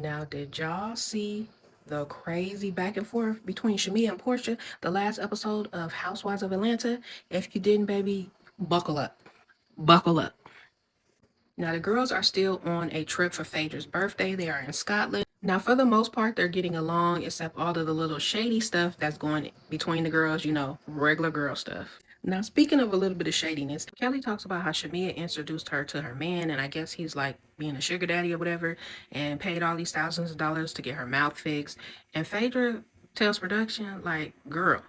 Now, did y'all see the crazy back and forth between Shamea and Portia, the last episode of Housewives of Atlanta? If you didn't, baby, buckle up. Buckle up. Now, the girls are still on a trip for Phaedra's birthday. They are in Scotland. Now, for the most part, they're getting along, except all of the little shady stuff that's going between the girls, regular girl stuff. Now, speaking of a little bit of shadiness, Kelly talks about how Shamea introduced her to her man, and I guess he's like being a sugar daddy or whatever, and paid all these thousands of dollars to get her mouth fixed. And Phaedra tells production, like, girl,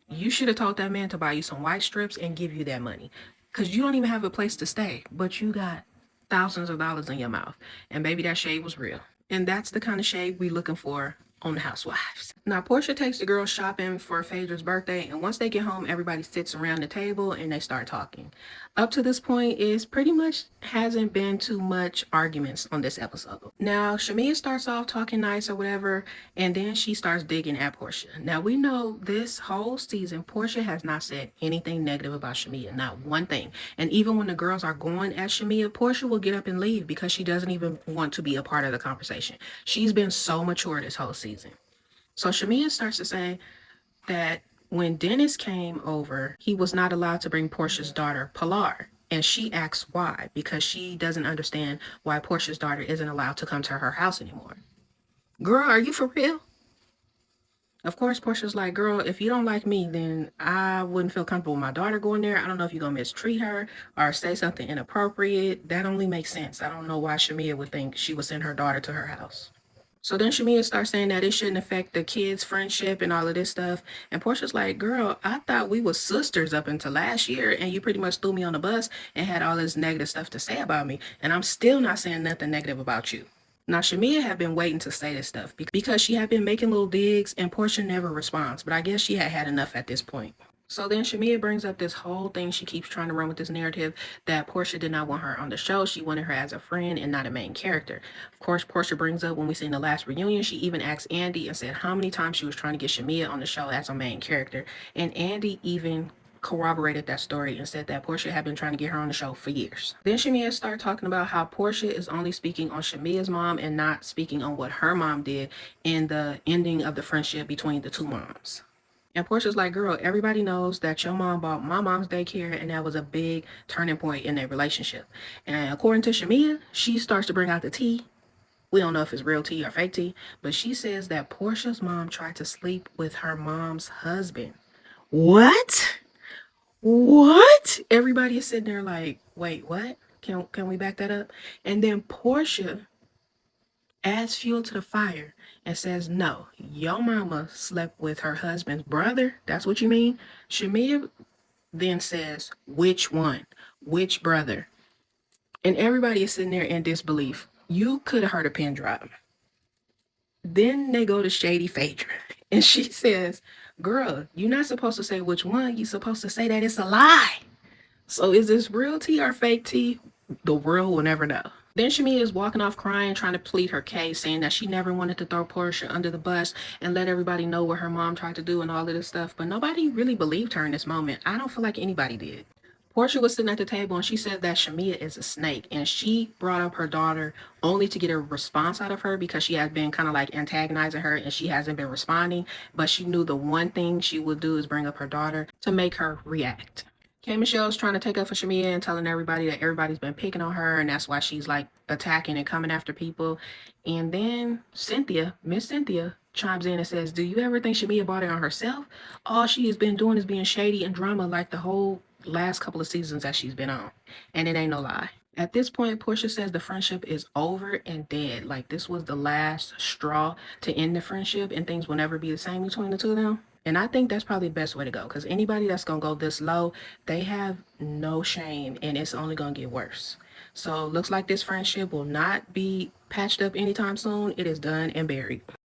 you should have told that man to buy you some white strips and give you that money. Because you don't even have a place to stay, but you got thousands of dollars in your mouth. And baby, that shade was real. And that's the kind of shade we looking for on the Housewives. Now, Portia takes the girls shopping for Phaedra's birthday, and once they get home, everybody sits around the table and they start talking. Up to this point, it pretty much hasn't been too much arguments on this episode. Now, Shamea starts off talking nice or whatever, and then she starts digging at Portia. Now, we know this whole season, Portia has not said anything negative about Shamea, not one thing. And even when the girls are going at Shamea, Portia will get up and leave because she doesn't even want to be a part of the conversation. She's been so mature this whole season. So Shamea starts to say that when Dennis came over, he was not allowed to bring Portia's daughter, Pilar. And she asks why, because she doesn't understand why Portia's daughter isn't allowed to come to her house anymore. Girl, are you for real? Of course, Portia's like, girl, if you don't like me, then I wouldn't feel comfortable with my daughter going there. I don't know if you're going to mistreat her or say something inappropriate. That only makes sense. I don't know why Shamea would think she would send her daughter to her house. So then Shamea starts saying that it shouldn't affect the kids' friendship and all of this stuff. And Portia's like, girl, I thought we were sisters up until last year, and you pretty much threw me on the bus and had all this negative stuff to say about me. And I'm still not saying nothing negative about you. Now, Shamea had been waiting to say this stuff because she had been making little digs and Portia never responds. But I guess she had had enough at this point. So then Shamea brings up this whole thing. She keeps trying to run with this narrative that Portia did not want her on the show. She wanted her as a friend and not a main character. Of course, Portia brings up when we see in the last reunion, she even asked Andy and said how many times she was trying to get Shamea on the show as a main character. And Andy even corroborated that story and said that Portia had been trying to get her on the show for years. Then Shamea started talking about how Portia is only speaking on Shamea's mom and not speaking on what her mom did in the ending of the friendship between the two moms. And Portia's like, girl, everybody knows that your mom bought my mom's daycare, and that was a big turning point in their relationship. And according to Shamea, she starts to bring out the tea. We don't know if it's real tea or fake tea, but she says that Portia's mom tried to sleep with her mom's husband. What? What? Everybody is sitting there like, wait, what? Can we back that up? And then Portia adds fuel to the fire and says, no, your mama slept with her husband's brother. That's what you mean? Shamea then says, which one? Which brother? And everybody is sitting there in disbelief. You could have heard a pin drop. Then they go to Shady Phaedra, and she says, girl, you're not supposed to say which one. You're supposed to say that it's a lie. So is this real tea or fake tea? The world will never know. Then Shamea is walking off crying, trying to plead her case, saying that she never wanted to throw Portia under the bus and let everybody know what her mom tried to do and all of this stuff. But nobody really believed her in this moment. I don't feel like anybody did. Portia was sitting at the table and she said that Shamea is a snake, and she brought up her daughter only to get a response out of her because she has been kind of like antagonizing her and she hasn't been responding. But she knew the one thing she would do is bring up her daughter to make her react. K. Michelle's trying to take up for Shamea and telling everybody that everybody's been picking on her, and that's why she's like attacking and coming after people. And then Miss Cynthia, chimes in and says, do you ever think Shamea bought it on herself? All she has been doing is being shady and drama like the whole last couple of seasons that she's been on. And it ain't no lie. At this point, Portia says the friendship is over and dead. Like this was the last straw to end the friendship and things will never be the same between the two of them. And I think that's probably the best way to go, because anybody that's going to go this low, they have no shame and it's only going to get worse. So looks like this friendship will not be patched up anytime soon. It is done and buried.